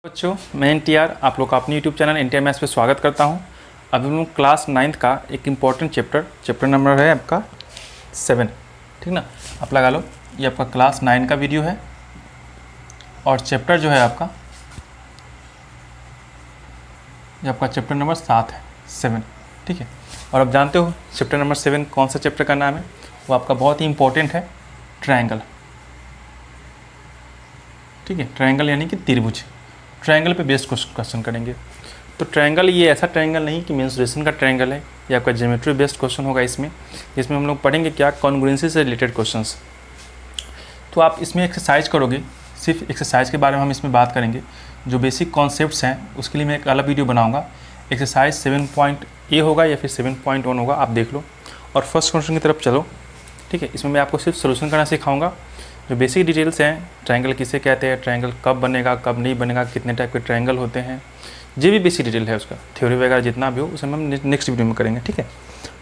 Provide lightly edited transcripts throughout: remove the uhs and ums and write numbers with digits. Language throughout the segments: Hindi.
बच्चों, मैं एनटीआर आप लोग का अपने यूट्यूब चैनल एनटीआर मैथ्स पे स्वागत करता हूं। अभी हम लोग क्लास 9th का एक इम्पॉर्टेंट चैप्टर नंबर है आपका 7, ठीक ना। आप लगा लो, ये आपका क्लास 9 का वीडियो है और चैप्टर जो है आपका, ये आपका चैप्टर नंबर 7 है, 7, ठीक है। और आप जानते हो चैप्टर नंबर 7 कौन सा चैप्टर का नाम है? वो आपका बहुत ही इंपॉर्टेंट है, ट्रायंगल, ठीक है। ट्रायंगल यानी कि त्रिभुज, ट्रायंगल पे बेस्ड क्वेश्चन करेंगे। तो ट्रायंगल ये ऐसा ट्रायंगल नहीं कि मेंसुरेशन का ट्रायंगल है, ये आपका ज्योमेट्री बेस्ड क्वेश्चन होगा। इसमें हम लोग पढ़ेंगे क्या, कॉन्ग्रुएंसी से रिलेटेड क्वेश्चंस। तो आप इसमें एक्सरसाइज करोगे, सिर्फ एक्सरसाइज के बारे में हम इसमें बात करेंगे। जो बेसिक कॉन्सेप्ट्स हैं उसके लिए मैं एक अलग वीडियो बनाऊँगा। एक्सरसाइज 7.A होगा या फिर 7.1 होगा, आप देख लो। और फर्स्ट क्वेश्चन की तरफ चलो, ठीक है। इसमें मैं आपको सिर्फ सोल्यूशन करना सिखाऊंगा। जो बेसिक डिटेल्स हैं, ट्रायंगल किसे कहते हैं, ट्रायंगल कब बनेगा कब नहीं बनेगा, कितने टाइप के ट्रायंगल होते हैं, जो भी बेसिक डिटेल है उसका थ्योरी वगैरह जितना भी हो उसे हम नेक्स्ट वीडियो में करेंगे, ठीक है।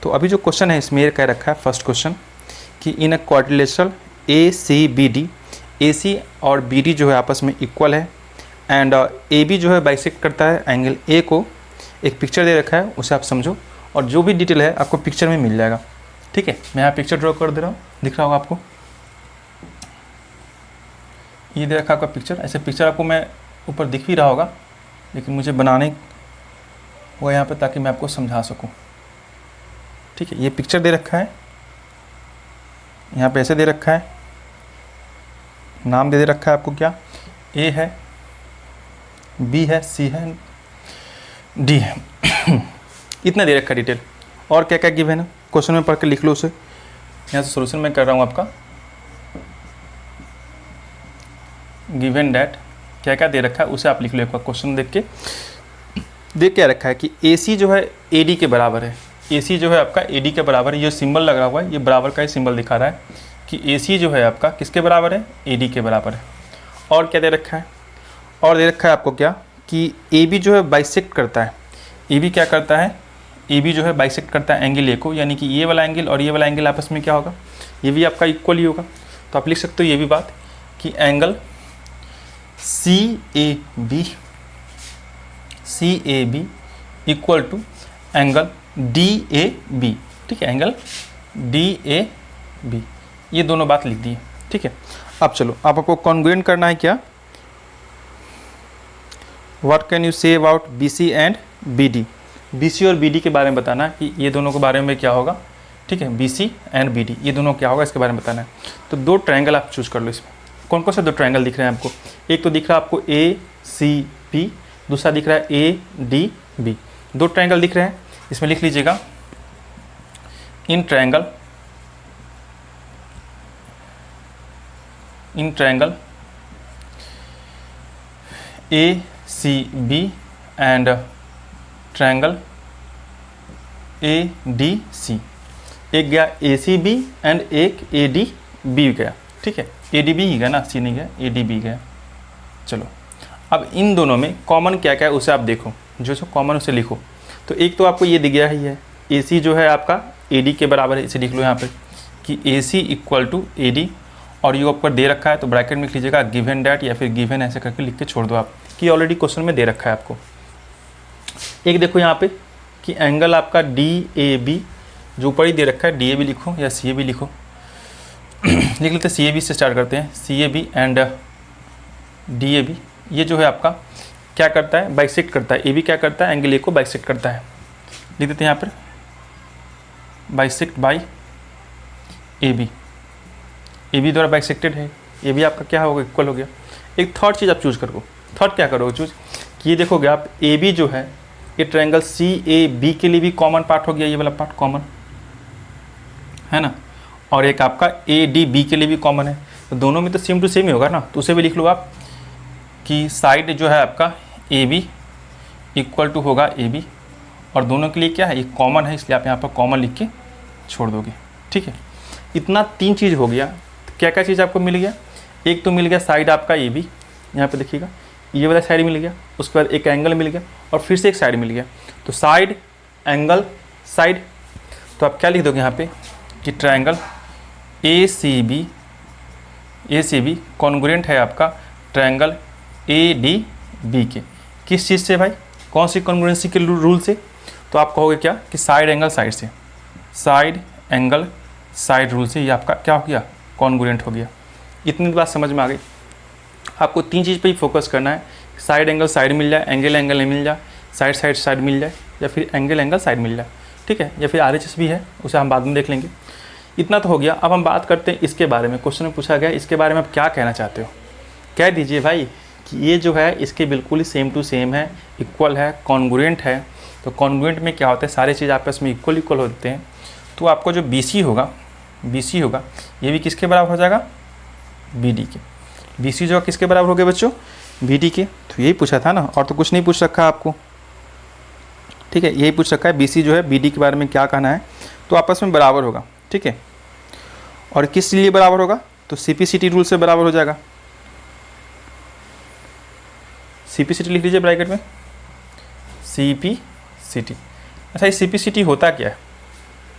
तो अभी जो क्वेश्चन है इसमें ये कह रखा है फर्स्ट क्वेश्चन कि इन अ क्वाड्रिलेटरल ACBD, AC और BD जो है आपस में इक्वल है एंड AB जो है बाइसेक्ट करता है एंगल A को। एक पिक्चर दे रखा है, उसे आप समझो और जो भी डिटेल है आपको पिक्चर में मिल जाएगा, ठीक है। मैं यहाँ पिक्चर ड्रॉ कर दे रहा हूँ, दिख रहा होगा आपको। ये दे रखा आपका पिक्चर, ऐसे पिक्चर आपको मैं ऊपर दिख भी रहा होगा, लेकिन मुझे बनाने हुआ यहाँ पे ताकि मैं आपको समझा सकूँ, ठीक है। ये पिक्चर दे रखा है, यहाँ पे ऐसे दे रखा है, नाम दे रखा है आपको क्या, A है, B है, C है, D है इतना दे रखा है डिटेल। और क्या क्या गिवन है क्वेश्चन में पढ़ के लिख लो उसे। यहाँ से सोल्यूशन मैं कर रहा हूँ आपका। गिवन डैट क्या क्या दे रखा है उसे आप लिख लो एक बार। क्वेश्चन देख क्या रखा है कि AC जो है AD के बराबर है। AC जो है आपका AD के बराबर है, ये सिंबल लगा हुआ है, ये बराबर का ही सिंबल दिखा रहा है कि AC जो है आपका किसके बराबर है, AD के बराबर है। और क्या दे रखा है, और दे रखा है आपको क्या कि AB जो है बाइसेक्ट करता है। AB क्या करता है, AB जो है बाइसेक्ट करता है एंगल A को, यानी कि ये वाला एंगल और ये वाला एंगल आपस में क्या होगा, ये भी आपका इक्वल ही होगा। तो आप लिख सकते हो ये भी बात कि angle CAB equal to angle DAB, ठीक है। एंगल DAB, ये दोनों बात लिख दी है, ठीक है। अब चलो, आपको कॉन्ग्रुएंट करना है क्या, what can you say about BC and BD। BC और BD के बारे में बताना है कि ये दोनों के बारे में क्या होगा, ठीक है। BC एंड BD ये दोनों क्या होगा इसके बारे में बताना है। तो दो ट्रायंगल आप चूज कर लो। इसमें कौन कौन से दो ट्रायंगल दिख रहे हैं आपको? एक तो दिख रहा है आपको ACB, दूसरा दिख रहा है ADB। दो ट्रायंगल दिख रहे हैं, इसमें लिख लीजिएगा in triangle ACB and triangle ADC। एक गया ACB एंड एक ADB गया, ठीक है। ADB ही गया ना, C नहीं गया, ADB गया। चलो, अब इन दोनों में कॉमन क्या क्या है उसे आप देखो, जो कॉमन उसे लिखो। तो एक तो आपको ये दिख गया ही है, AC जो है आपका AD के बराबर है, इसे लिख लो यहाँ पे कि AC इक्वल टू AD। और ये ऊपर दे रखा है तो ब्रैकेट में लिख लीजिएगा गिवन डैट या फिर गिवन ऐसे करके लिख के छोड़ दो आप, कि ऑलरेडी क्वेश्चन में दे रखा है आपको। एक देखो यहाँ पे कि एंगल आपका DAB जो ऊपर ही दे रखा है, DAB लिखो या CAB लिखो लिख लेते हैं। CAB से स्टार्ट करते हैं, CAB एंड DAB। ये जो है आपका क्या करता है, बाइसेक्ट करता है। AB क्या करता है, एंगल A को बाइसेक्ट करता है। लिख देते हैं यहाँ पर बाइसेक्ट बाई AB द्वारा बाइसेक्टेड है। AB आपका क्या होगा, इक्वल हो गया। एक थर्ड चीज़ आप चूज करो। थर्ड क्या करोगे चूज कि ये देखोगे आप AB जो है ये ट्रायंगल CAB के लिए भी कॉमन पार्ट हो गया, ये वाला पार्ट कॉमन है ना। और एक आपका ADB के लिए भी कॉमन है, तो दोनों में तो सेम टू सेम ही होगा ना। तो उसे भी लिख लो आप कि साइड जो है आपका AB इक्वल टू होगा AB, और दोनों के लिए क्या है, ये कॉमन है, इसलिए आप यहाँ पर कॉमन लिख के छोड़ दोगे, ठीक है। इतना तीन चीज़ हो गया। तो क्या क्या चीज़ आपको मिल गया, एक तो मिल गया साइड आपका AB, यहाँ पे देखिएगा ये वाला साइड मिल गया, उसके बाद एक एंगल मिल गया और फिर से एक साइड मिल गया। तो साइड, एंगल, साइड। तो आप क्या लिख दोगे यहाँ पे कि ट्रायंगल ACB कॉन्ग्रुएंट है आपका ट्रायंगल ADB बी के। किस चीज़ से भाई, कौन सी कॉन्ग्रुएंसी के रूल से? तो आप कहोगे क्या कि साइड एंगल साइड से, साइड एंगल साइड रूल से ये आपका क्या हो गया, कॉन्ग्रुएंट हो गया। इतनी बात समझ में आ गई। आपको 3 चीज़ पे ही फोकस करना है, साइड एंगल साइड मिल जाए, एंगल एंगल मिल जाए, साइड साइड साइड मिल जाए, या फिर एंगल एंगल साइड मिल जाए, ठीक है, या फिर RHS भी है, उसे हम बाद में देख लेंगे। इतना तो हो गया। अब हम बात करते हैं इसके बारे में। क्वेश्चन में पूछा गया इसके बारे में आप क्या कहना चाहते हो, कह दीजिए भाई कि ये जो है इसके बिल्कुल ही सेम टू सेम है, इक्वल है, कॉन्ग्रुएंट है। तो कॉन्ग्रुएंट में क्या होता है, सारी चीज़ आपस में इक्वल इक्वल होते हैं। तो आपको जो BC होगा ये भी किसके बराबर हो जाएगा, BD के। BC जो किसके बराबर हो गया बच्चों, BD के। तो यही पूछा था ना, और तो कुछ नहीं पूछ रखा आपको, ठीक है, यही पूछ रखा है BC जो है BD के बारे में क्या कहना है। तो आपस में बराबर होगा, ठीक है। और किस लिए बराबर होगा, तो CPCT रूल से बराबर हो जाएगा। CPCT लिख लीजिए ब्रैकेट में, CPCT। अच्छा, ये CPCT होता क्या है,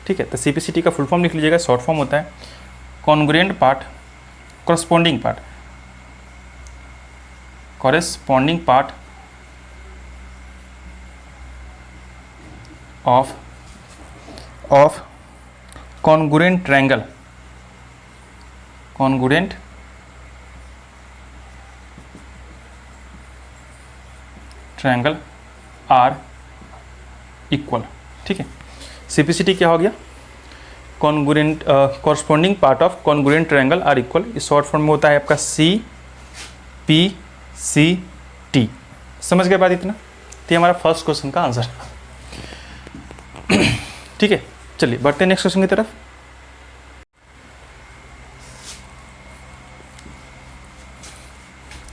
ठीक है, तो CPCT का फुल फॉर्म लिख लीजिएगा, शॉर्ट फॉर्म होता है congruent part, corresponding part, corresponding part of congruent triangle, congruent triangle are equal, ठीक है। CPCT क्या हो गया, congruent corresponding part of congruent triangle are equal. इस शॉर्ट फॉर्म में होता है आपका CPCT। समझ गए बात इतना, तो ये हमारा फर्स्ट क्वेश्चन का आंसर, ठीक है। चलिए बढ़ते हैं नेक्स्ट क्वेश्चन की तरफ।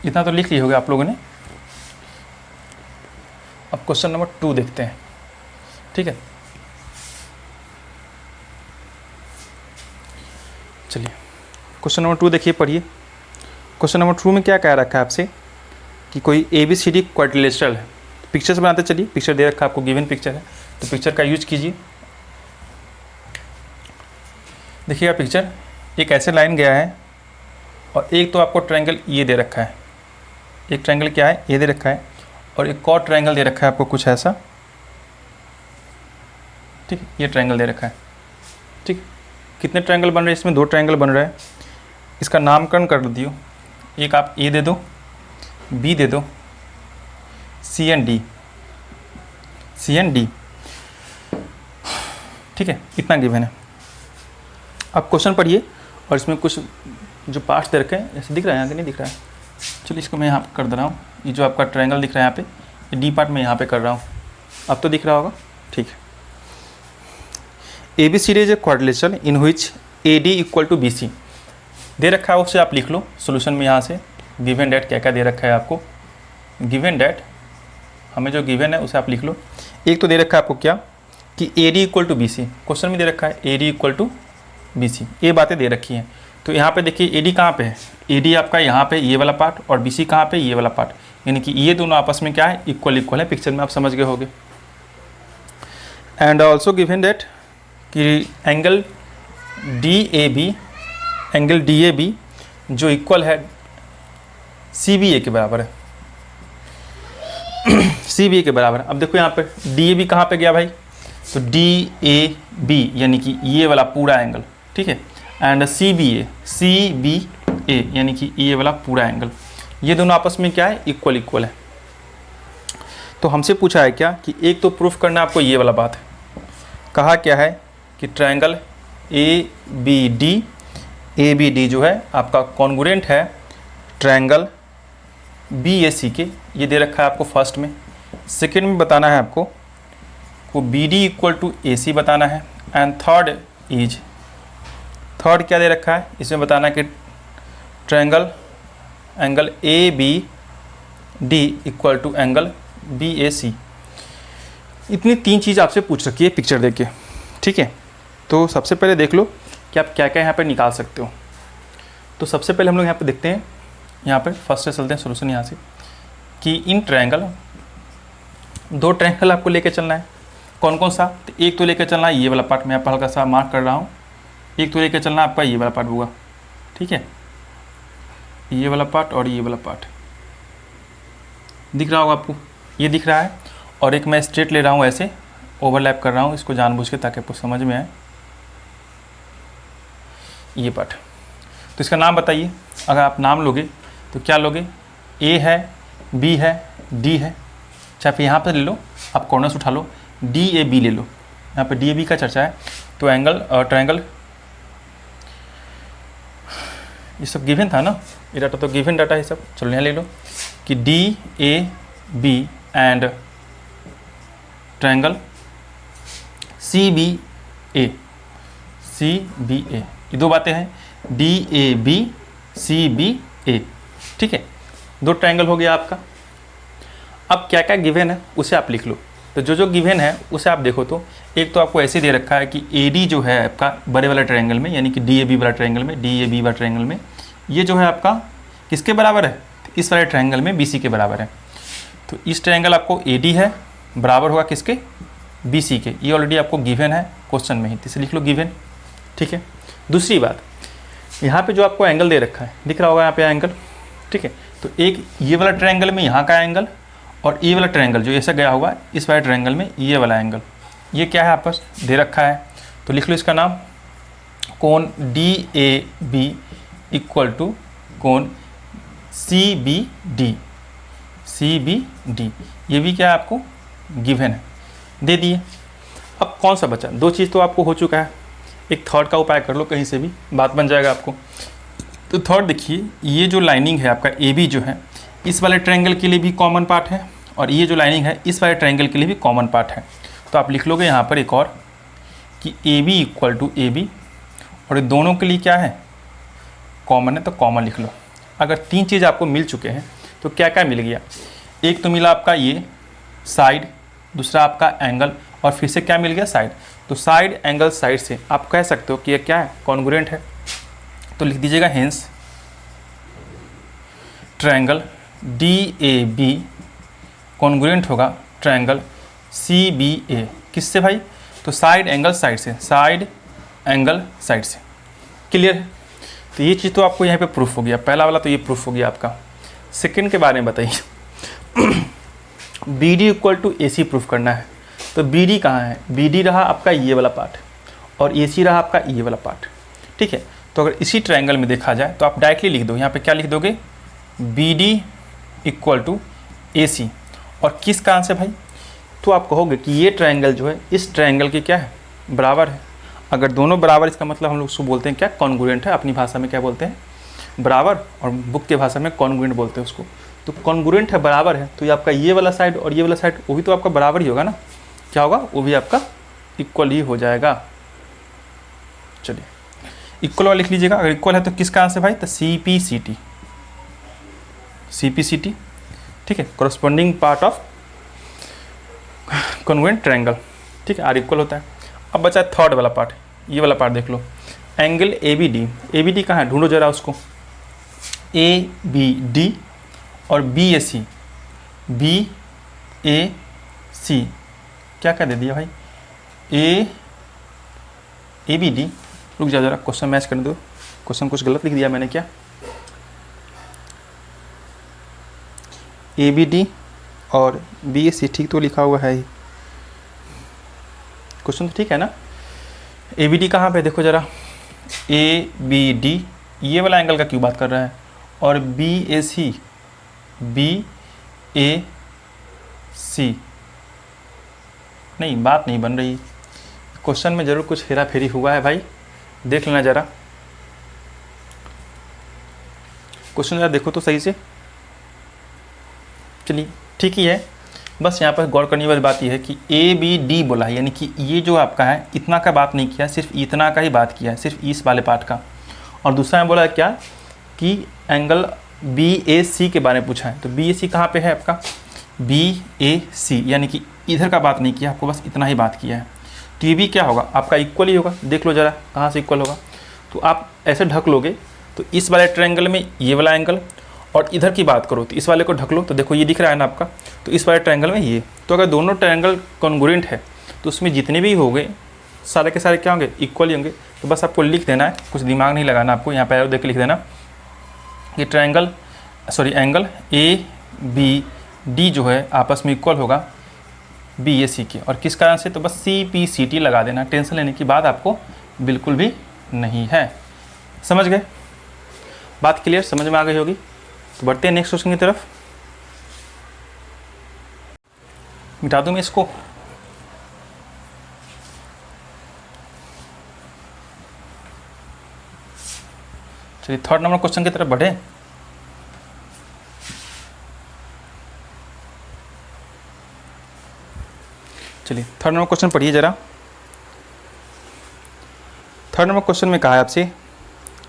इतना तो लिख लिया होगा आप लोगों ने। अब क्वेश्चन नंबर 2 देखते हैं, ठीक है। चलिए क्वेश्चन नंबर 2 देखिए, पढ़िए। क्वेश्चन नंबर 2 में क्या कह रखा है आपसे कि कोई ABCD क्वाड्रिलेटरल है। पिक्चर्स बनाते चलिए, पिक्चर दे रखा है आपको, गिवन पिक्चर है, तो पिक्चर का यूज कीजिए। देखिएगा पिक्चर, एक ऐसे लाइन गया है और एक तो आपको ट्रायंगल ये दे रखा है, एक ट्रायंगल क्या है ये दे रखा है, और एक और ट्रायंगल दे रखा है आपको कुछ ऐसा, ठीक, ये ट्रायंगल दे रखा है, ठीक। कितने ट्रायंगल बन रहे हैं इसमें, 2 ट्रायंगल बन रहा है। इसका नामकरण कर दियो, एक आप A दे दो, B दे दो, C एंड D, ठीक है, इतना गिवन है। अब क्वेश्चन पढ़िए, और इसमें कुछ जो पार्ट्स दे रखे हैं, ऐसे दिख रहा है यहाँ, नहीं दिख रहा है, चलिए इसको मैं यहाँ पे कर दे रहा हूँ। ये जो आपका ट्रायंगल दिख रहा है यहाँ पे, ये D पार्ट में यहाँ पे कर रहा हूँ, अब तो दिख रहा होगा, ठीक है। ABCD is a quadrilateral in which AD equal to BC दे रखा है, उससे आप लिख लो सोल्यूशन में। यहाँ से गिवन डेट क्या क्या दे रखा है आपको, गिवन डेट हमें जो गिवन है उसे आप लिख लो। एक तो दे रखा है आपको क्या कि AD equal to BC, question में दे रखा है AD इक्वल टू BC, ये बातें दे रखी हैं। तो यहाँ पे देखिए AD कहाँ पे है, AD आपका यहाँ पे ये वाला पार्ट, और BC कहाँ पे, ये वाला पार्ट, यानी कि ये दोनों आपस में क्या है, इक्वल इक्वल है। पिक्चर में आप समझ गए होंगे। एंड ऑल्सो गिवन डेट कि एंगल DAB जो इक्वल है CBA के बराबर है, CBA के बराबर। अब देखो यहाँ पे DAB कहाँ पे गया भाई, तो DAB यानी कि ये वाला पूरा एंगल, ठीक है, एंड CBA यानी कि ये वाला पूरा एंगल, ये दोनों आपस में क्या है, इक्वल इक्वल है। तो हमसे पूछा है क्या कि एक तो प्रूफ करना आपको ये वाला बात है, कहा क्या है कि ट्रायंगल ABD जो है आपका कॉन्ग्रुएंट है ट्रायंगल BAC के, ये दे रखा है आपको फर्स्ट में। सेकंड में बताना है आपको को BD इक्वल टू AC बताना है। एंड थर्ड क्या दे रखा है, इसमें बताना है कि triangle angle ABD equal to angle BAC। इतनी 3 चीज़ आपसे पूछ रखी है पिक्चर देख के, ठीक है। तो सबसे पहले देख लो कि आप क्या क्या यहाँ पे निकाल सकते हो। तो सबसे पहले हम लोग यहाँ पे देखते हैं, यहाँ पे फर्स्ट से चलते हैं सोल्यूशन यहाँ से, कि इन ट्रायंगल 2 ट्रायंगल आपको लेके चलना है। कौन कौन सा, तो एक तो लेके चलना है ये वाला पार्ट, मैं यहाँ पर हल्का सा मार्क कर रहा हूँ। एक तो लेके चलना आपका ये वाला पार्ट होगा, ठीक है, ये वाला पार्ट और ये वाला पार्ट। दिख रहा होगा आपको, ये दिख रहा है, और एक मैं स्ट्रेट ले रहा हूँ, ऐसे ओवरलैप कर रहा हूँ इसको जानबूझ के ताकि आपको समझ में आए ये पार्ट। तो इसका नाम बताइए, अगर आप नाम लोगे तो क्या लोगे, ए है, बी है, डी है, चाहे फिर यहाँ पर ले लो, आप कॉर्नर से उठा लो, डी ए बी ले लो, यहाँ पे डी ए बी का चर्चा है। तो एंगल ट्रायंगल, ये सब गिवन था ना, ये डाटा तो गिवन डाटा है सब। चलो यहाँ ले लो कि D A B and triangle C B A, C B A, ये दो बातें हैं, D A B C B A, ठीक है, दो ट्रायंगल हो गया आपका। अब क्या क्या गिवन है उसे आप लिख लो। तो जो जो गिवन है उसे आप देखो, तो एक तो आपको ऐसे दे रखा है कि ए डी जो है आपका बड़े वाला ट्रायंगल में, यानी कि डी ए बी वाला ट्रायंगल में, डी ए बी वाला ट्रायंगल में ये जो है आपका किसके बराबर है, इस वाले ट्रायंगल में बी सी के बराबर है। तो इस ट्रायंगल आपको ए डी है बराबर होगा किसके, बी सी के, ये ऑलरेडी आपको गिवन है क्वेश्चन में ही, इसे लिख लो गिवन, ठीक है। दूसरी बात, यहाँ पे जो आपको एंगल दे रखा है दिख रहा होगा यहाँ पे एंगल, ठीक है। तो एक ये वाला ट्रायंगल में यहाँ का एंगल, और ये वाला ट्रायंगल जो ऐसा गया होगा इस वाले ट्रायंगल में ये वाला एंगल, ये क्या है आपस दे रखा है। तो लिख लो इसका नाम, कोण D A B equal to कोण C B D, C B D, ये भी क्या है आपको गिवन है, दे दिए। अब कौन सा बचा, दो चीज़ तो आपको हो चुका है, एक थर्ड का उपाय कर लो, कहीं से भी बात बन जाएगा आपको। तो थर्ड देखिए, ये जो लाइनिंग है आपका ए बी जो है इस वाले ट्रायंगल के लिए भी कॉमन पार्ट है, और ये जो लाइनिंग है इस वाले ट्रायंगल के लिए भी कॉमन पार्ट है। तो आप लिख लोगे यहाँ पर एक और कि A B equal to A B, और ये दोनों के लिए क्या है कॉमन है, तो कॉमन लिख लो। अगर तीन चीज़ आपको मिल चुके हैं तो क्या क्या मिल गया, एक तो मिला आपका ये साइड, दूसरा आपका एंगल, और फिर से क्या मिल गया साइड। तो साइड एंगल साइड से आप कह सकते हो कि ये क्या है कॉन्ग्रुएंट है। तो लिख दीजिएगा hence triangle D A B congruent होगा ट्रायंगल सी बी ए, किससे भाई, तो साइड एंगल साइड से, साइड एंगल साइड से, क्लियर है। तो ये चीज़ तो आपको यहाँ पे प्रूफ हो गया, पहला वाला तो ये प्रूफ हो गया आपका। सेकंड के बारे में बताइए, B D equal to A C proof करना है। तो बी डी कहाँ है, बी डी रहा आपका ये वाला पार्ट, और ए सी रहा आपका ये वाला पार्ट, ठीक है। तो अगर इसी ट्रायंगल में देखा जाए तो आप डायरेक्टली लिख दो, यहाँ पे क्या लिख दोगे, B D equal to A सी, और किस कारण से भाई, तो आप कहोगे कि ये ट्रायंगल जो है इस ट्रायंगल के क्या है बराबर है। अगर दोनों बराबर, इसका मतलब हम लोग उसको बोलते हैं क्या कॉन्ग्रुएंट है, अपनी भाषा में क्या बोलते हैं बराबर, और बुक के भाषा में कॉन्ग्रुएंट बोलते हैं उसको। तो कॉन्ग्रुएंट है बराबर है, तो ये आपका ये वाला साइड और ये वाला साइड वो भी तो आपका बराबर ही होगा ना, क्या होगा वो भी आपका इक्वल ही हो जाएगा। चलिए इक्वल वाला लिख लीजिएगा, अगर इक्वल है तो किस कारण से भाई, तो C P C T, C P C T, ठीक है, corresponding part of congruent triangle, ठीक है, आर इक्वल होता है। अब बचा है थर्ड वाला पार्ट, ये वाला पार्ट देख लो, angle A B D, A B D कहाँ है ढूंढो जरा उसको, ए बी डी और B A C, B A C क्या क्या दे दिया भाई, ए बी डी, रुक जाओ जरा क्वेश्चन मैच कर दो, क्वेश्चन कुछ गलत लिख दिया मैंने क्या, ए बी डी और बी ए सी ठीक तो लिखा हुआ है ही, क्वेश्चन तो ठीक है ना। ए बी डी कहाँ पे देखो जरा, ए बी डी ये वाला एंगल का क्यों बात कर रहा है, और B A C, B A सी, नहीं बात नहीं बन रही, क्वेश्चन में ज़रूर कुछ हेरा फेरी हुआ है भाई, देख लेना ज़रा क्वेश्चन ज़रा देखो तो सही से। चलिए ठीक ही है, बस यहाँ पर गौर करने वाली बात यह है कि ए बी डी बोला है, यानी कि ये जो आपका है इतना का बात नहीं किया, सिर्फ इतना का ही बात किया है, सिर्फ इस वाले पार्ट का। और दूसरा में बोला है क्या कि एंगल बी ए सी के बारे में पूछा है, तो बी ए सी कहाँ पे है आपका, बी ए सी, यानी कि इधर का बात नहीं किया, आपको बस इतना ही बात किया है। तो ये भी क्या होगा आपका इक्वल ही होगा, देख लो जरा कहाँ से इक्वल होगा। तो आप ऐसे ढक लोगे तो इस वाले ट्रायंगल में ये वाला एंगल, और इधर की बात करो तो इस वाले को ढक लो, तो देखो ये दिख रहा है ना आपका, तो इस वाले ट्रायंगल में ये, तो अगर दोनों ट्रायंगल कॉन्ग्रुएंट है तो उसमें जितने भी होंगे सारे के सारे क्या होंगे इक्वल ही होंगे। तो बस आपको लिख देना है, कुछ दिमाग नहीं लगाना आपको, यहाँ पे देख के लिख देना कि triangle angle A B D जो है आपस में इक्वल होगा बी ए सी के। और किस कारण से, तो बस सी पी सी टी लगा देना, टेंशन लेने की बात आपको बिल्कुल भी नहीं है। समझ गए? बात क्लियर, समझ में आ गई होगी। तो बढ़ते हैं नेक्स्ट क्वेश्चन की तरफ। मिटा दूँ मैं इसको। चलिए थर्ड नंबर क्वेश्चन की तरफ बढ़े। चलिए थर्ड नंबर क्वेश्चन पढ़िए जरा। थर्ड नंबर क्वेश्चन में कहा है आपसे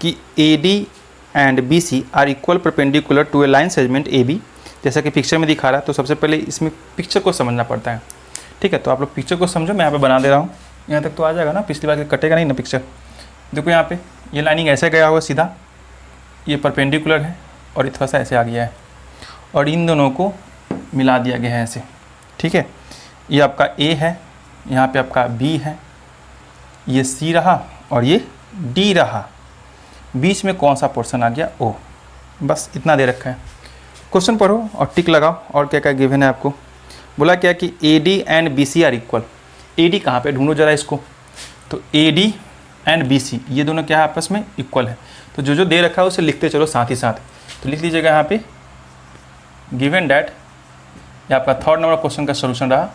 कि A D and B C are equal perpendicular to a line segment A B. जैसा कि पिक्चर में दिखा रहा है, तो सबसे पहले इसमें पिक्चर को समझना पड़ता है। ठीक है, तो आप लोग पिक्चर को समझो, मैं यहाँ पे बना दे रहा हूँ। यहाँ तक तो आ जाएगा ना, पिछली बार कटेगा नहीं ना पिक्चर। देखो यहाँ पे ये लाइनिंग ऐसे गया हुआ सीधा, ये परपेंडिकुलर है और ये थोड़ा सा ऐसे आ गया है, और इन दोनों को मिला दिया गया है ऐसे। ठीक है, ये आपका ए है, यहाँ पे आपका बी है, ये सी रहा और ये डी रहा, बीच में कौन सा पोर्शन आ गया, ओ। बस इतना दे रखा है। क्वेश्चन पढ़ो और टिक लगाओ। और क्या क्या गिवन है आपको। बोला क्या कि A D and B C are equal. A D कहाँ पे, ढूंढो जरा इसको। तो A D and B C ये दोनों क्या है, आपस में इक्वल है। तो जो जो दे रखा है उसे लिखते चलो साथ ही साथ। तो लिख लीजिएगा यहाँ पे गिवन डैट, ये आपका थर्ड नंबर क्वेश्चन का सोल्यूशन रहा।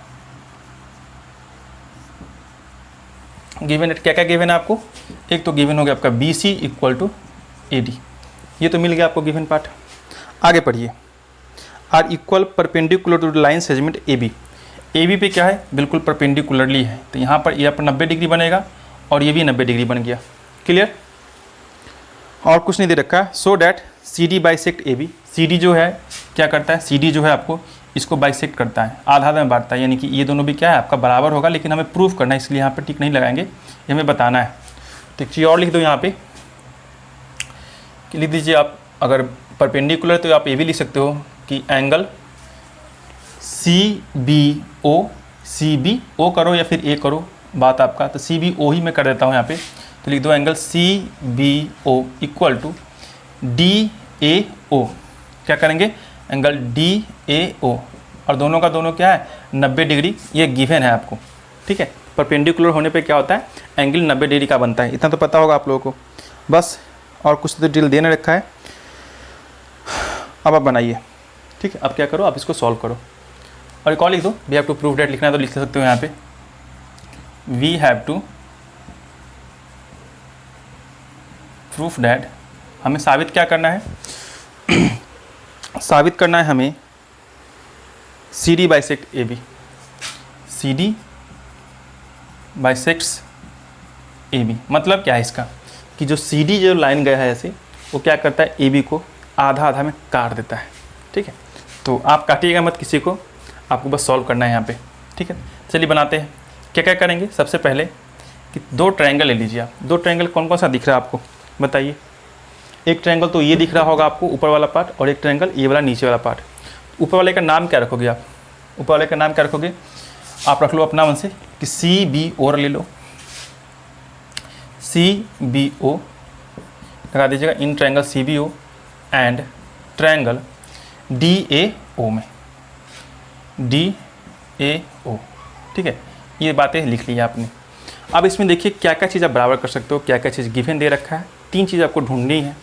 गिवन डैट क्या क्या गिवन है आपको। एक तो गिवन हो गया आपका B C equal to A D, ये तो मिल गया आपको गिवन पार्ट। आगे पढ़िए। Are equal perpendicular to the line segment A B. A B पे क्या है, बिल्कुल परपेंडिकुलरली है। तो यहाँ पर ये पर 90 डिग्री बनेगा और ये भी 90 डिग्री बन गया। क्लियर? और कुछ नहीं दे रखा है। So that C D bisect A B. C D जो है क्या करता है, सी डी जो है आपको इसको बाइसेक्ट करता है, आधा में बांटता है, यानी कि ये दोनों भी क्या है आपका बराबर होगा। लेकिन हमें प्रूफ करना है, इसलिए यहाँ पर टिक नहीं लगाएंगे, ये हमें बताना है। तो एक चीज़ और लिख दो यहाँ पे कि लिख दीजिए आप, अगर परपेंडिकुलर तो आप ये भी लिख सकते हो कि angle C B O, C B O करो या फिर ए करो, बात आपका। तो सी बी ओ ही मैं कर देता हूँ यहाँ पे। तो लिख दो angle C B O equal to D A O. क्या करेंगे, एंगल डी ए ओ, और दोनों का दोनों क्या है 90 डिग्री, ये गिवन है आपको। ठीक है, परपेंडिकुलर होने पे क्या होता है, एंगल 90 डिग्री का बनता है। इतना तो पता होगा आप लोगों को। बस और कुछ तो डिटेल देने रखा है, अब आप बनाइए। ठीक है, अब क्या करो, आप इसको सॉल्व करो। और एक और लिख दो, we have to prove that लिखना है तो लिख सकते हो यहाँ पे, we have to proof that. हमें साबित क्या करना है साबित करना है हमें C D bisect A B. C D bisects A B मतलब क्या है इसका, कि जो सी डी जो लाइन गया है ऐसे, वो क्या करता है ए बी को आधा आधा में काट देता है। ठीक है, तो आप काटिएगा मत किसी को, आपको बस सॉल्व करना है यहाँ पे। ठीक है, चलिए बनाते हैं। क्या क्या करेंगे, सबसे पहले कि दो ट्रायंगल ले लीजिए आप। दो ट्रायंगल कौन कौन सा दिख रहा है आपको बताइए। एक ट्रायंगल तो ये दिख रहा होगा आपको ऊपर वाला पार्ट, और एक ट्रायंगल ये वाला नीचे वाला पार्ट। ऊपर वाले का नाम क्या रखोगे आप, ऊपर वाले का नाम क्या रखोगे आप, रख लो अपना मन से कि सी बी ओ ले लो, सी बी ओ लगा दीजिएगा in triangle C B O and triangle D A O में, डी ए ओ। ठीक है, ये बातें लिख ली आपने। अब इसमें देखिए क्या क्या चीज़ आप बराबर कर सकते हो, क्या क्या चीज़ गिवन दे रखा है। तीन चीज़ आपको ढूंढनी है।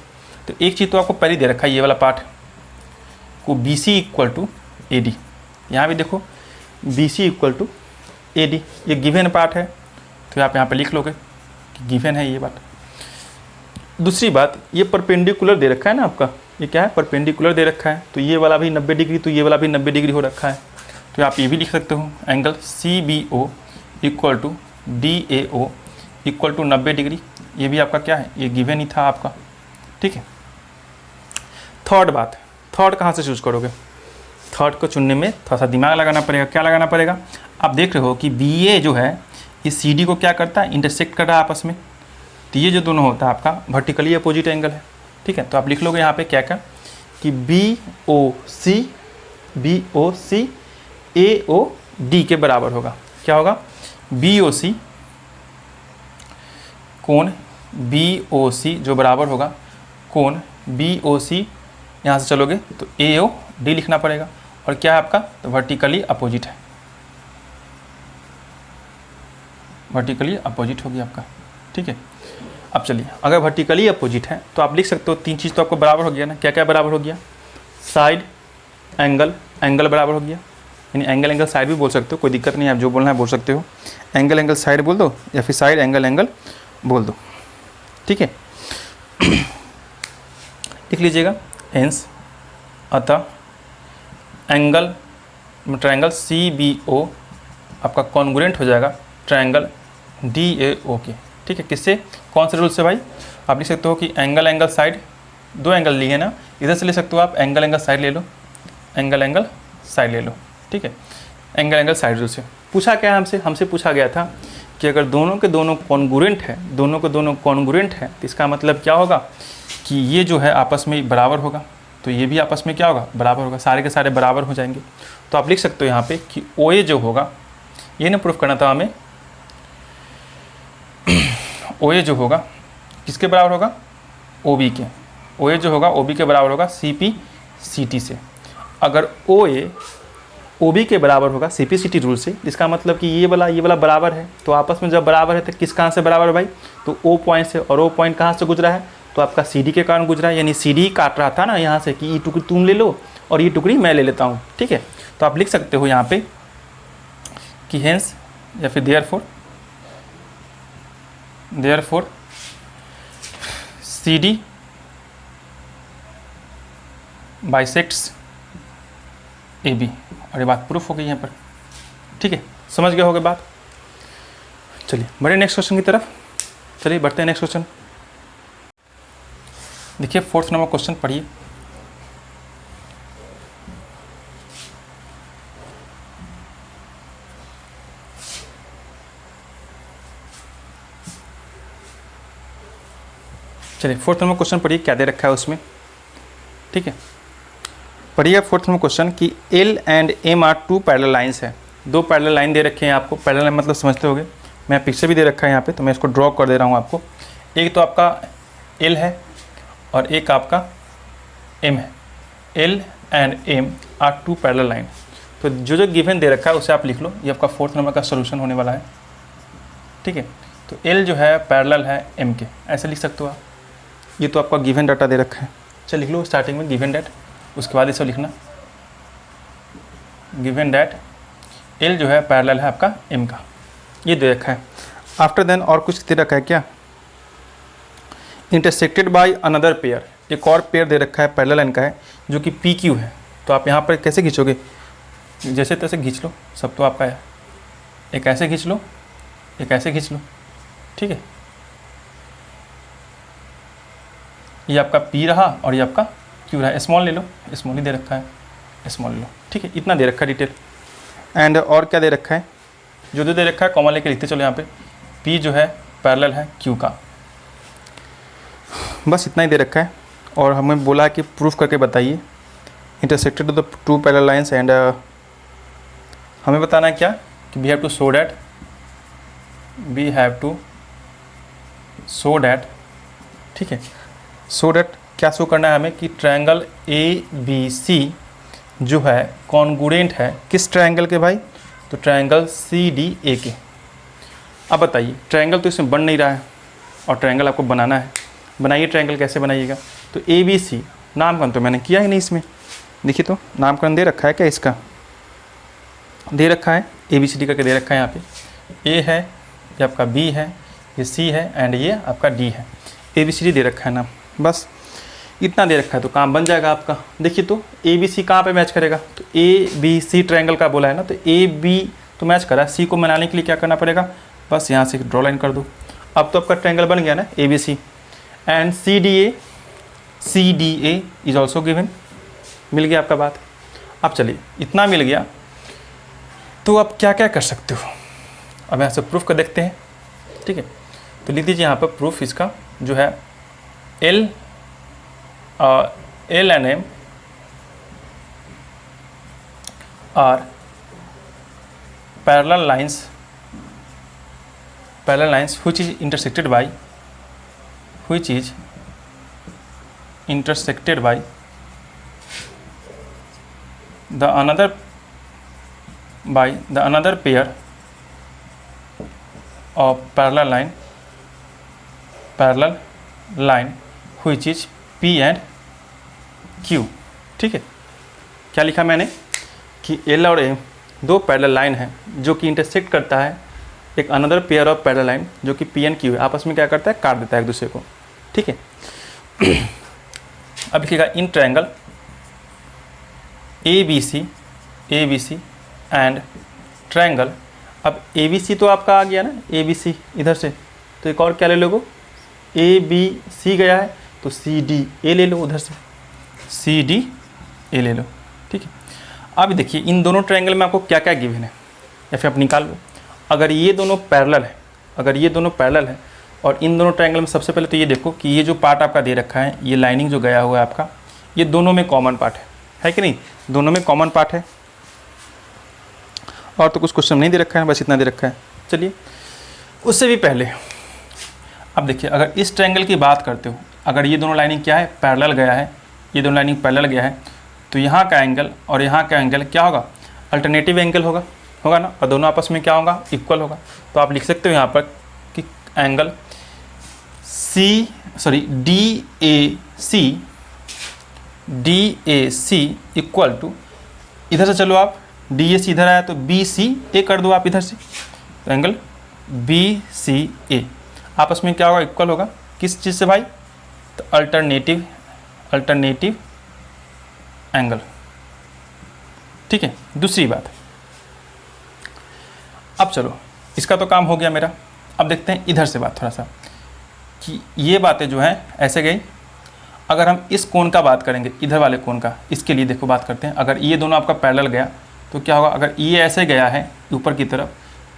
तो एक चीज़ तो आपको पहले दे रखा है, ये वाला पार्ट को B C equal to A D. यहाँ भी देखो B C equal to A D, ये गिवन पार्ट है, तो आप यहाँ पे लिख लोगे कि गिवन है ये बात। दूसरी बात, ये परपेंडिकुलर दे रखा है ना आपका, ये क्या है परपेंडिकुलर दे रखा है, तो ये वाला भी 90 डिग्री, तो ये वाला भी 90 डिग्री हो रखा है। तो आप ये भी लिख सकते हो angle C B O equal to D A O equal to 90 degree. ये भी आपका क्या है, ये गिवन ही था आपका। ठीक है, थर्ड बात, थर्ड कहाँ से चूज करोगे। थर्ड को चुनने में थोड़ा सा दिमाग लगाना पड़ेगा। क्या लगाना पड़ेगा, आप देख रहे हो कि बी ए जो है ये सी डी को क्या करता है, इंटरसेक्ट कर रहा है आपस में। तो ये जो दोनों होता है आपका वर्टिकली अपोजिट एंगल है। ठीक है, तो आप लिख लोगे यहाँ पे क्या क्या कि बी ओ सी ए ओ डी के बराबर होगा। क्या होगा, बी ओ सी कोण बी ओ सी जो बराबर होगा कोण बी ओ सी, यहाँ से चलोगे तो ए ओ डी लिखना पड़ेगा, और क्या है आपका, तो वर्टिकली अपोजिट है, वर्टिकली अपोजिट होगी आपका। ठीक है, अब चलिए, अगर वर्टिकली अपोजिट है तो आप लिख सकते हो 3 चीज़ तो आपको बराबर हो गया ना, क्या क्या बराबर हो गया, साइड, एंगल, एंगल बराबर हो गया, यानी एंगल एंगल साइड भी बोल सकते हो, कोई दिक्कत नहीं है, आप जो बोलना है बोल सकते हो, एंगल एंगल साइड बोल दो या फिर साइड एंगल एंगल बोल दो। ठीक है, लिख लीजिएगा हेंस, अतः angle triangle C B O आपका कॉन्ग्रुएंट हो जाएगा ट्रायंगल डी ए ओ के। ठीक है, किससे, कौन से रूल से भाई, आप लिख सकते हो कि एंगल एंगल साइड, 2 एंगल लिए ना, इधर से ले सकते हो आप, एंगल एंगल साइड ले लो, एंगल एंगल साइड ले लो। ठीक है, एंगल एंगल साइड रूल से पूछा क्या है, हमसे पूछा गया था कि अगर दोनों के दोनों कॉन्ग्रुएंट है, दोनों के दोनों कॉन्ग्रुएंट है, तो इसका मतलब क्या होगा कि ये जो है आपस में बराबर होगा, तो ये भी आपस में क्या होगा, बराबर होगा, सारे के सारे बराबर हो जाएंगे। तो आप लिख सकते हो यहाँ पे कि ओ ए जो होगा, ये ना प्रूफ करना था हमें, ओ ए जो होगा किसके बराबर होगा, ओ बी के, ओ ए जो होगा ओ बी के बराबर होगा सी पी सी टी से। अगर ओ ए ओ बी के बराबर होगा C P C T rule से, इसका मतलब कि ये वाला बराबर है, तो आपस में जब बराबर है तो किस कहाँ से बराबर है भाई, तो ओ पॉइंट से, और ओ पॉइंट कहाँ से गुजरा है, तो आपका सी डी के कारण गुजरा है, यानी सी डी काट रहा था ना यहाँ से कि ये टुकड़ी तुम ले लो और ये टुकड़ी मैं ले लेता हूँ। ठीक है, तो आप लिख सकते हो यहाँ पे कि हेंस या फिर therefore C D bisects A B, और ये बात प्रूफ हो गई यहाँ पर। ठीक है, समझ गए होगे बात। चलिए बढ़े नेक्स्ट क्वेश्चन की तरफ, चलिए बढ़ते हैं नेक्स्ट क्वेश्चन। देखिए 4th नंबर क्वेश्चन पढ़िए। चलिए 4th नंबर क्वेश्चन पढ़िए, क्या दे रखा है उसमें। ठीक है, पढ़िए 4th नंबर क्वेश्चन कि L and M are 2 parallel lines है, 2 पैरेलल लाइन दे रखे हैं आपको, पैरेलल लाइन मतलब समझते होगे, मैं पिक्चर भी दे रखा है यहाँ पे, तो मैं इसको ड्रॉ कर दे रहा हूँ आपको। एक तो आपका L है और एक आपका M है, L and M are 2 parallel line. तो जो गिवन दे रखा है उसे आप लिख लो, ये आपका 4th नंबर का सोल्यूशन होने वाला है। ठीक है, तो L जो है पैरेलल है M के, ऐसे लिख सकते हो आप, ये तो आपका गिवन डाटा दे रखा है। चल लिख लो स्टार्टिंग में गिवन डैट, उसके बाद इसे लिखना गिवन डैट L जो है पैरेलल है आपका M का, ये दे रखा है। आफ्टर देन और कुछ दे रखा है क्या, इंटरसेक्टेड बाय अनदर पेयर, एक और पेयर दे रखा है पैरेलल लाइन का है जो कि पी क्यू है। तो आप यहाँ पर कैसे खींचोगे, जैसे तैसे खींच लो, सब तो आपका है, एक ऐसे खींच लो, एक ऐसे खींच लो। ठीक है, ये आपका P रहा और ये आपका Q रहा, स्मॉल ले लो, स्मॉल ही दे रखा है, स्मॉल ले लो। ठीक है, इतना दे रखा है डिटेल। एंड और क्या दे रखा है, जो दे रखा है कॉमन लेके लिखते चलो यहाँ पे, P जो है पैरेलल है Q का, बस इतना ही दे रखा है। और हमें बोला है कि प्रूफ करके बताइए intersected the 2 parallel lines, and हमें बताना है क्या कि we have to show that, ठीक है, सो डैट क्या शो करना है हमें कि ट्रायंगल ए बी सी जो है कॉन्ग्रुएंट है किस ट्रायंगल के भाई, तो ट्रायंगल सी डी ए के। अब बताइए, ट्रायंगल तो इसमें बन नहीं रहा है और ट्रायंगल आपको बनाना है, बनाइए ट्रायंगल, कैसे बनाइएगा, तो ए बी सी, नामकरण तो मैंने किया ही नहीं इसमें, देखिए तो नामकरण दे रखा है क्या, इसका दे रखा है ए बी सी डी करके दे रखा है। यहाँ पे ए है, ये आपका बी है, ये सी है एंड ये आपका डी है, ए बी सी डी दे रखा है नाम, बस इतना दे रखा है तो काम बन जाएगा आपका। देखिए तो ए बी सी कहाँ पे मैच करेगा, तो ए बी सी ट्रायंगल का बोला है ना, तो ए बी तो मैच करा, सी को बनाने के लिए क्या करना पड़ेगा, बस यहाँ से ड्रॉ लाइन कर दो। अब तो आपका ट्रायंगल बन गया ना A B C, and C D A is also given, मिल गया आपका बात। अब चलिए इतना मिल गया तो आप क्या क्या कर सकते हो, अब यहाँ से प्रूफ कर देखते हैं। ठीक है, तो लिख दीजिए यहाँ पर प्रूफ इसका जो है L and M are parallel lines which is intersected the another pair of parallel line which is P and Q। ठीक है, क्या लिखा मैंने कि L और M दो पैरेलल लाइन है जो कि इंटरसेक्ट करता है एक another pair of parallel line जो कि P एंड Q है, आपस में क्या करता है, काट देता है एक दूसरे को। ठीक है, अब लिखिएगा in triangle ABC and triangle. अब ABC तो आपका आ गया ना, ABC इधर से, तो एक और क्या ले लोगो, ABC गया है तो CDA ले लो, उधर से CDA ले लो। ठीक है, अब देखिए इन दोनों ट्रायंगल में आपको क्या क्या गिवन है या फिर आप निकाल लो। अगर ये दोनों पैरेलल है, और इन दोनों ट्रायंगल में सबसे पहले तो ये देखो कि ये जो पार्ट आपका दे रखा है, ये लाइनिंग जो गया हुआ है आपका, ये दोनों में कॉमन पार्ट है कि नहीं, दोनों में कॉमन पार्ट है। और तो कुछ क्वेश्चन नहीं दे रखा है, बस इतना दे रखा है। चलिए उससे भी पहले अब देखिए, अगर इस ट्रायंगल की बात करते हो, अगर ये दोनों लाइनिंग क्या है, पैरेलल गया है, ये दोनों लाइनिंग पैरेलल गया है, तो यहाँ का एंगल और यहाँ का एंगल क्या होगा, अल्टरनेटिव एंगल होगा ना, और दोनों आपस में क्या होगा, इक्वल होगा। तो आप लिख सकते हो यहाँ पर कि एंगल DAC इक्वल टू, इधर से चलो आप, DAC इधर आया तो BCA कर दो आप इधर से, तो एंगल BCA आपस में क्या होगा, इक्वल होगा। किस चीज़ से भाई, तो अल्टरनेटिव एंगल। ठीक है, दूसरी बात, अब चलो इसका तो काम हो गया मेरा। अब देखते हैं इधर से बात थोड़ा सा, कि ये बातें जो हैं ऐसे गई। अगर हम इस कोण का बात करेंगे, इधर वाले कोण का, इसके लिए देखो बात करते हैं। अगर ये दोनों आपका पैरेलल गया तो क्या होगा, अगर ये ऐसे गया है ऊपर की तरफ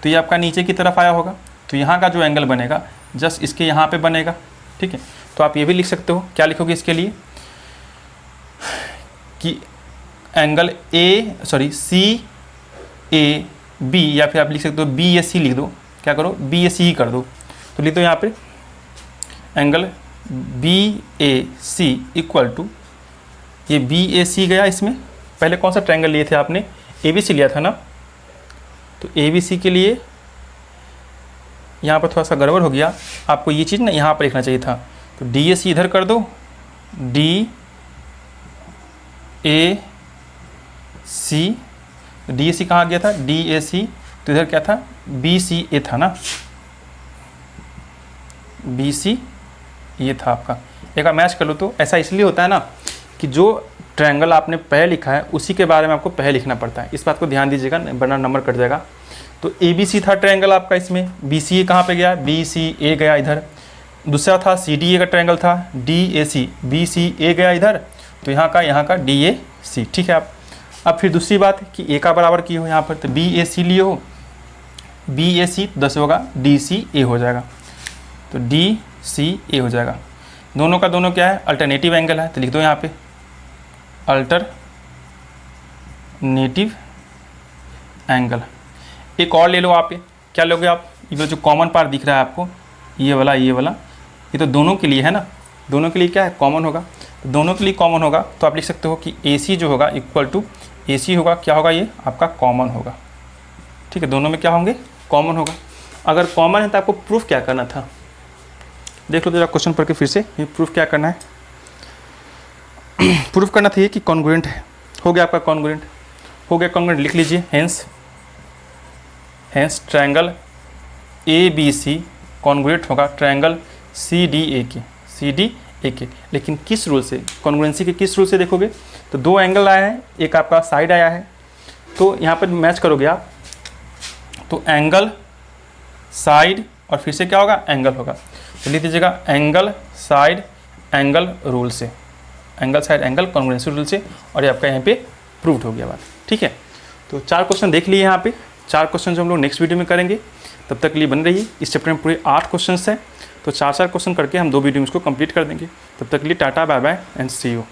तो ये आपका नीचे की तरफ आया होगा, तो यहाँ का जो एंगल बनेगा जस्ट इसके यहाँ पे बनेगा। ठीक है, तो आप ये भी लिख सकते हो, क्या लिखोगे इसके लिए, कि एंगल CAB, या फिर आप लिख सकते हो BAC लिख दो, क्या करो, BAC ही कर दो। तो लिख दो यहाँ पे एंगल BAC इक्वल टू, ये BAC गया, इसमें पहले कौन सा ट्रायंगल लिए थे आपने, ABC लिया था ना, तो ABC के लिए यहाँ पर थोड़ा सा गड़बड़ हो गया, आपको ये चीज़ ना यहाँ पर लिखना चाहिए था। तो DAC इधर कर दो, DAC, DAC कहाँ गया था, DAC, तो इधर क्या था, BCA था ना, BC ये था आपका। एक बार मैच कर लो। तो ऐसा इसलिए होता है ना कि जो ट्रायंगल आपने पहले लिखा है उसी के बारे में आपको पहले लिखना पड़ता है, इस बात को ध्यान दीजिएगा वरना नंबर कट जाएगा। तो ABC था ट्रायंगल आपका, इसमें BCA कहाँ पे गया, BCA गया इधर। दूसरा था CDA का ट्रायंगल था, DAC, BCA गया इधर, तो यहाँ का DAC। ठीक है, अब फिर दूसरी बात कि A का बराबर किए हो यहाँ पर, तो BAC लिए हो, BAC 10 होगा, DCA हो जाएगा, तो DCA हो जाएगा। दोनों का दोनों क्या है, अल्टरनेटिव एंगल है, तो लिख दो यहाँ पे अल्टरनेटिव एंगल। एक और ले लो आप, क्या लोगे आप, ये जो कॉमन पार्ट दिख रहा है आपको, ये वाला, ये तो दोनों के लिए है ना, दोनों के लिए क्या है, कॉमन होगा। तो दोनों के लिए कॉमन होगा तो आप लिख सकते हो कि AC जो होगा इक्वल टू AC होगा, क्या होगा, ये आपका कॉमन होगा। ठीक है, दोनों में क्या होंगे, कॉमन होगा। अगर कॉमन है तो आपको प्रूफ क्या करना था, देख लो जरा क्वेश्चन पढ़ के फिर से, ये प्रूफ क्या करना है। प्रूफ करना था ये कि कॉन्ग्रुएंट है, हो गया आपका कॉन्ग्रुएंट, हो गया कॉन्ग्रुएंट, लिख लीजिए हेंस ट्रायंगल ABC कॉन्ग्रुएंट होगा ट्रायंगल CDA के। लेकिन किस रूल से, कॉन्ग्रुएंसी के किस रूल से देखोगे, तो दो एंगल आया है, एक आपका साइड आया है, तो यहाँ पर मैच करोगे आप, तो एंगल साइड और फिर से क्या होगा, एंगल होगा। तो लिख दीजिएगा एंगल साइड एंगल रूल से, angle side angle congruency rule से, और ये आपका यहाँ पे प्रूव्ड हो गया बात। ठीक है, तो 4 क्वेश्चन देख लिए यहाँ पे, 4 क्वेश्चन जो हम लोग नेक्स्ट वीडियो में करेंगे। तब तक के लिए बन रहिए। इस चैप्टर में पूरे 8 क्वेश्चन हैं, तो 4 क्वेश्चन करके हम 2 वीडियो में इसको कंप्लीट कर देंगे। तब तक के लिए टाटा, bye bye and see you.